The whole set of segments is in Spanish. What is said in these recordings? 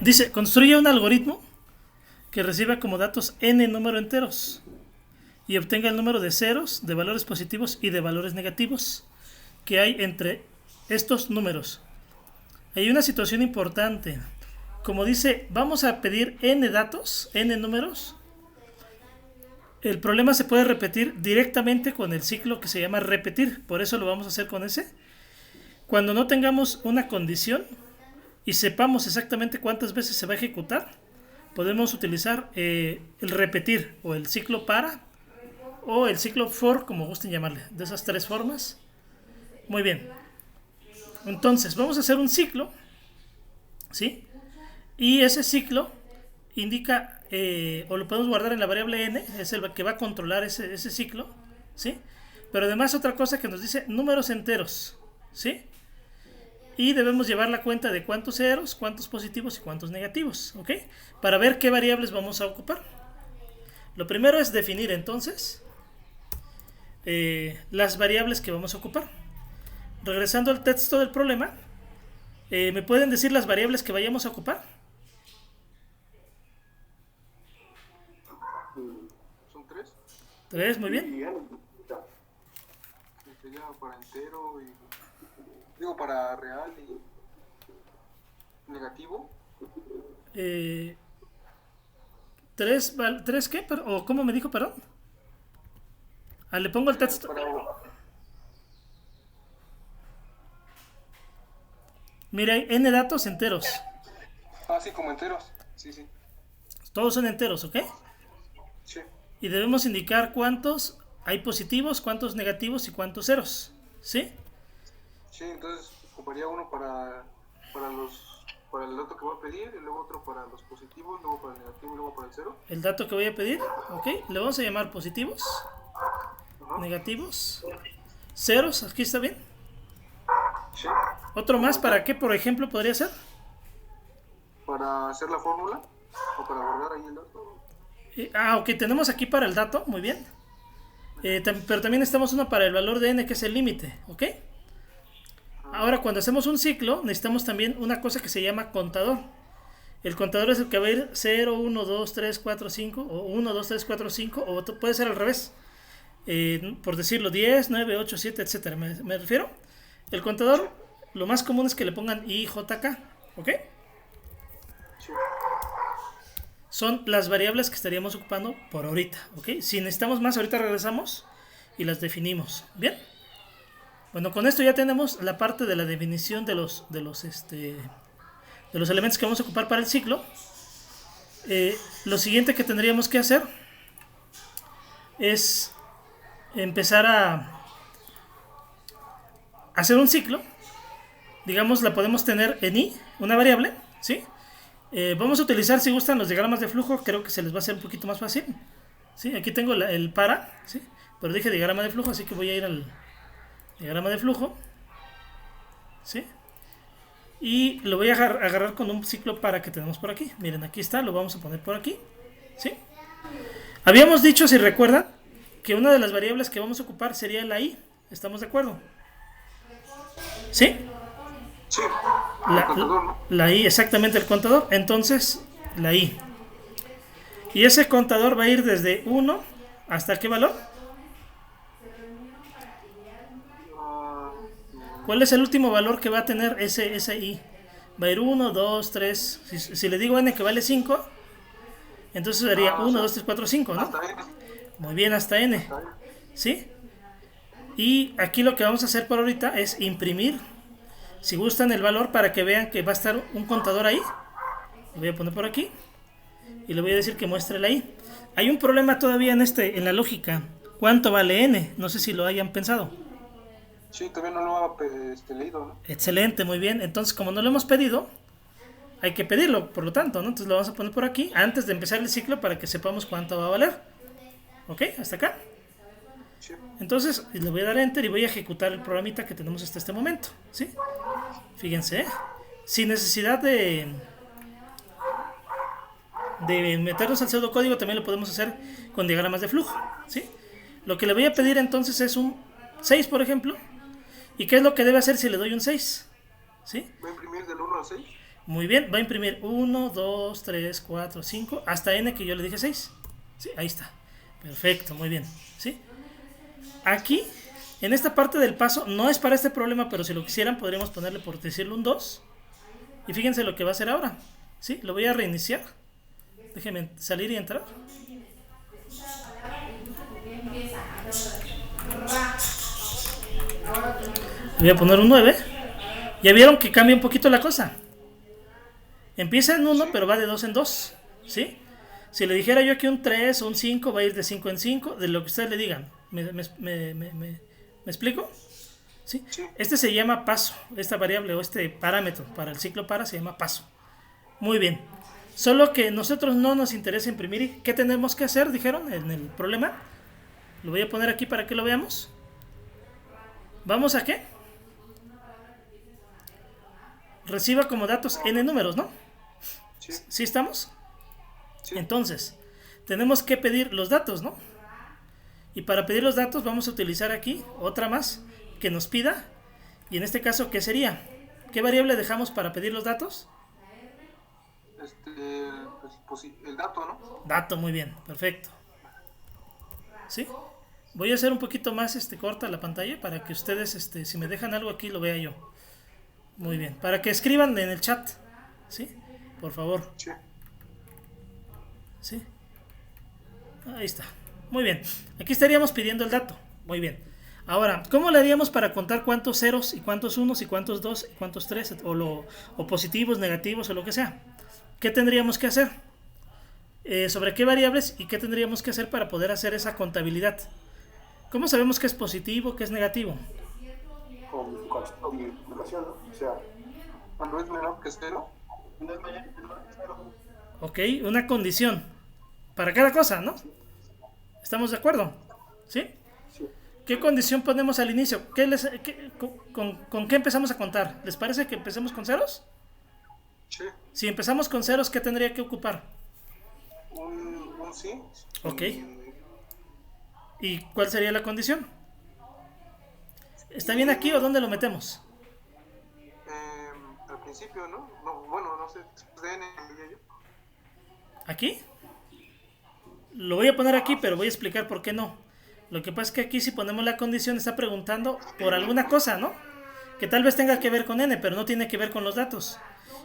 Dice, construye un algoritmo que reciba como datos n número enteros y obtenga el número de ceros, de valores positivos y de valores negativos que hay entre estos números. Hay una situación importante. Como dice, vamos a pedir n datos, n números. El problema se puede repetir directamente con el ciclo que se llama repetir. Por eso lo vamos a hacer con ese. Cuando no tengamos una condición y sepamos exactamente cuántas veces se va a ejecutar, podemos utilizar el repetir o el ciclo para o el ciclo for, como gusten llamarle. De esas tres formas. Muy bien. Entonces, vamos a hacer un ciclo, ¿sí? Y ese ciclo indica, o lo podemos guardar en la variable n, es el que va a controlar ese ciclo, ¿sí? Pero además otra cosa que nos dice números enteros, ¿sí? Y debemos llevar la cuenta de cuántos ceros, cuántos positivos y cuántos negativos, ¿ok? Para ver qué variables vamos a ocupar. Lo primero es definir entonces las variables que vamos a ocupar. Regresando al texto del problema, ¿me pueden decir las variables que vayamos a ocupar? Son tres. Tres, muy bien. Sería para entero y... Digo, para real y negativo. ¿Tres qué? ¿O cómo me dijo, perdón? Le pongo el texto. Mira, hay n datos enteros. Sí, como enteros. Sí, sí. Todos son enteros, ¿ok? Sí. Y debemos indicar cuántos hay positivos, cuántos negativos y cuántos ceros, ¿sí? Sí, entonces ocuparía uno para el dato que voy a pedir, y luego otro para los positivos, luego para el negativo y luego para el cero. El dato que voy a pedir, ¿ok? Le vamos a llamar positivos, negativos, ceros, aquí está bien. Sí. Otro más, ¿para qué, por ejemplo, podría ser? Para hacer la fórmula o para guardar ahí el dato. Ok, tenemos aquí para el dato, muy bien. Pero también necesitamos uno para el valor de n, que es el límite, ¿ok? Ahora, cuando hacemos un ciclo, necesitamos también una cosa que se llama contador. El contador es el que va a ir 0, 1, 2, 3, 4, 5, o 1, 2, 3, 4, 5, o puede ser al revés. Por decirlo, 10, 9, 8, 7, etcétera. ¿Me refiero? El contador, lo más común es que le pongan IJK, ¿ok? Sí. Son las variables que estaríamos ocupando por ahorita, ¿ok? Si necesitamos más, ahorita regresamos y las definimos, ¿bien? Bueno, con esto ya tenemos la parte de la definición de los elementos que vamos a ocupar para el ciclo. Lo siguiente que tendríamos que hacer es empezar a hacer un ciclo. Digamos, la podemos tener en i, una variable, ¿sí? Vamos a utilizar, si gustan, los diagramas de flujo. Creo que se les va a hacer un poquito más fácil, ¿sí? Aquí tengo el para, ¿sí? Pero dije diagrama de flujo, así que voy a ir al diagrama de flujo, ¿sí? Y lo voy a agarrar con un ciclo para que tenemos por aquí. Miren, aquí está, lo vamos a poner por aquí, ¿sí? Habíamos dicho, si recuerdan, que una de las variables que vamos a ocupar sería la i. ¿Estamos de acuerdo? ¿Sí? Sí, el contador, ¿no? La i, exactamente, el contador. Entonces, la i. Y ese contador va a ir desde 1 hasta ¿qué valor? ¿Cuál es el último valor que va a tener ese i? Va a ir 1, 2, 3. Si le digo n que vale 5, entonces sería 1, 2, 3, 4, 5, ¿no? Hasta N. Muy bien, hasta n. ¿Sí? Y aquí lo que vamos a hacer por ahorita es imprimir, si gustan, el valor para que vean que va a estar un contador ahí. Lo voy a poner por aquí y le voy a decir que muestre la i. Hay un problema todavía en la lógica. ¿Cuánto vale n? No sé si lo hayan pensado. Sí, todavía no lo ha leído, ¿no? Excelente, muy bien. Entonces, como no lo hemos pedido, hay que pedirlo, por lo tanto, ¿no? Entonces lo vamos a poner por aquí antes de empezar el ciclo para que sepamos cuánto va a valer. ¿Ok? ¿Hasta acá? Sí. Entonces le voy a dar enter y voy a ejecutar el programita que tenemos hasta este momento, ¿sí? Fíjense, sin necesidad de meternos al pseudocódigo, también lo podemos hacer con diagramas de flujo, ¿sí? Lo que le voy a pedir entonces es un 6, por ejemplo. ¿Y qué es lo que debe hacer si le doy un 6? ¿Sí? ¿Va a imprimir del 1 al 6? Muy bien, va a imprimir 1, 2, 3, 4, 5, hasta n que yo le dije 6. Sí, ahí está. Perfecto, muy bien. ¿Sí? Aquí, en esta parte del paso, no es para este problema, pero si lo quisieran podríamos ponerle, por decirlo, un 2. Y fíjense lo que va a hacer ahora. ¿Sí? Lo voy a reiniciar. Déjenme salir y entrar. Voy a poner un 9. Ya vieron que cambia un poquito la cosa. Empieza en 1, pero va de 2 en 2. ¿Sí? Si le dijera yo aquí un 3 o un 5, va a ir de 5 en 5, de lo que ustedes le digan. ¿Me explico? ¿Sí? Sí. Este se llama paso. Esta variable o este parámetro para el ciclo para se llama paso. Muy bien. Solo que nosotros no nos interesa imprimir. ¿Qué tenemos que hacer? Dijeron en el problema. Lo voy a poner aquí para que lo veamos. ¿Vamos a qué? Reciba como datos n números, ¿no? Sí. ¿Sí estamos? Sí. Entonces, tenemos que pedir los datos, ¿no? Y para pedir los datos vamos a utilizar aquí otra más que nos pida. Y en este caso, ¿qué sería? ¿Qué variable dejamos para pedir los datos? Pues, el dato, ¿no? Dato, muy bien, perfecto. ¿Sí? Voy a hacer un poquito más corta la pantalla para que ustedes, si me dejan algo aquí, lo vea yo. Muy bien, para que escriban en el chat. ¿Sí? Por favor. Sí. ¿Sí? Ahí está. Muy bien. Aquí estaríamos pidiendo el dato. Muy bien. Ahora, ¿cómo le haríamos para contar cuántos ceros y cuántos unos y cuántos dos y cuántos tres o positivos, negativos o lo que sea? ¿Qué tendríamos que hacer? ¿Sobre qué variables y qué tendríamos que hacer para poder hacer esa contabilidad? ¿Cómo sabemos que es positivo, que es negativo? Con multiplicación, ¿no? O sea, cuando es menor que 0, no es mayor que 0. Ok, una condición para cada cosa, ¿no? ¿Estamos de acuerdo? ¿Sí? Sí. ¿Qué condición ponemos al inicio? ¿Con qué empezamos a contar? ¿Les parece que empecemos con ceros? Sí. Si empezamos con ceros, ¿qué tendría que ocupar? Un sí. Ok. ¿Y cuál sería la condición? ¿Está bien aquí o dónde lo metemos? Al principio, ¿no? Bueno, no sé. De n, diría yo. ¿Aquí? Lo voy a poner aquí, pero voy a explicar por qué no. Lo que pasa es que aquí si ponemos la condición está preguntando por alguna cosa, ¿no? Que tal vez tenga que ver con n, pero no tiene que ver con los datos.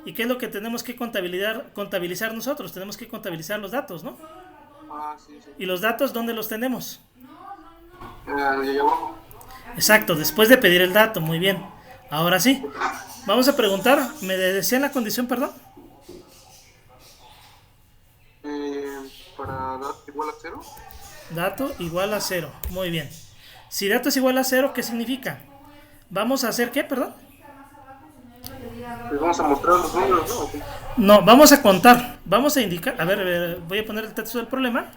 ¿Y qué es lo que tenemos que contabilizar nosotros? Tenemos que contabilizar los datos, ¿no? Ah, sí, sí. ¿Y los datos dónde los tenemos? Allá abajo. Exacto, después de pedir el dato, muy bien. Ahora sí, vamos a preguntar, ¿me decían la condición, perdón? Para dato igual a 0. Dato igual a 0, muy bien. Si dato es igual a 0, ¿qué significa? ¿Vamos a hacer qué, perdón? Pues vamos a mostrar los números, ¿no? Okay. No, vamos a contar, vamos a indicar, a ver, voy a poner el texto del problema.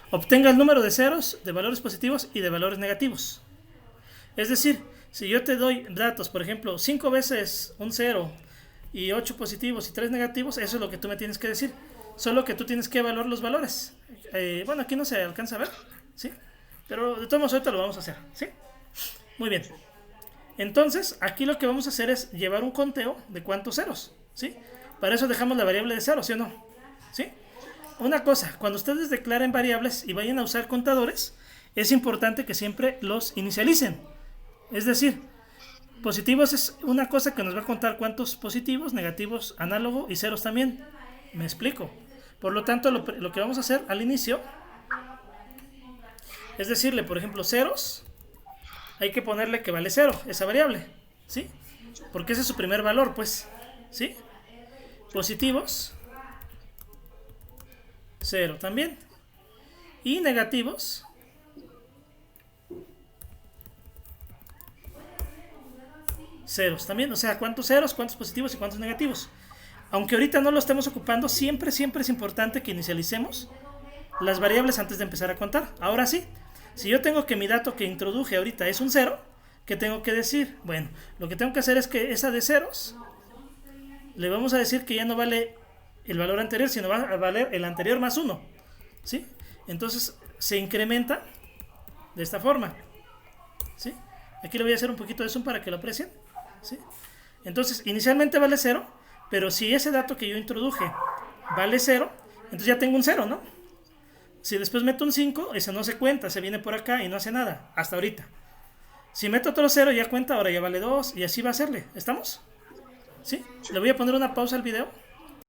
Obtenga el número de ceros, de valores positivos y de valores negativos. Es decir, si yo te doy datos, por ejemplo, 5 veces un 0 y 8 positivos y 3 negativos, eso es lo que tú me tienes que decir. Solo que tú tienes que evaluar los valores. Bueno, aquí no se alcanza a ver, ¿sí? Pero de todos modos ahorita lo vamos a hacer, ¿sí? Muy bien. Entonces, aquí lo que vamos a hacer es llevar un conteo de cuántos ceros, ¿sí? Para eso dejamos la variable de 0, ¿sí o no? ¿Sí? Una cosa, cuando ustedes declaren variables y vayan a usar contadores, es importante que siempre los inicialicen. Es decir, positivos es una cosa que nos va a contar cuántos positivos, negativos, análogo y ceros también. ¿Me explico? Por lo tanto, lo que vamos a hacer al inicio es decirle, por ejemplo, ceros, hay que ponerle que vale 0, esa variable, ¿sí? Porque ese es su primer valor, pues, ¿sí? Positivos, 0 también. Y negativos, ceros también. O sea, cuántos ceros, cuántos positivos y cuántos negativos. Aunque ahorita no lo estemos ocupando, siempre es importante que inicialicemos las variables antes de empezar a contar. Ahora sí, si yo tengo que mi dato que introduje ahorita es un 0, ¿qué tengo que decir? Bueno, lo que tengo que hacer es que esa de ceros le vamos a decir que ya no vale el valor anterior, sino va a valer el anterior más 1, ¿sí? Entonces se incrementa de esta forma, ¿sí? Aquí le voy a hacer un poquito de zoom para que lo aprecien, ¿sí? Entonces inicialmente vale 0, Pero si ese dato que yo introduje vale 0, entonces ya tengo un 0, ¿no? Si después meto un 5, ese no se cuenta, se viene por acá y no hace nada, hasta ahorita. Si meto otro 0 ya cuenta, ahora ya vale 2 y así va a serle. ¿Estamos? ¿Sí? Le voy a poner una pausa al video.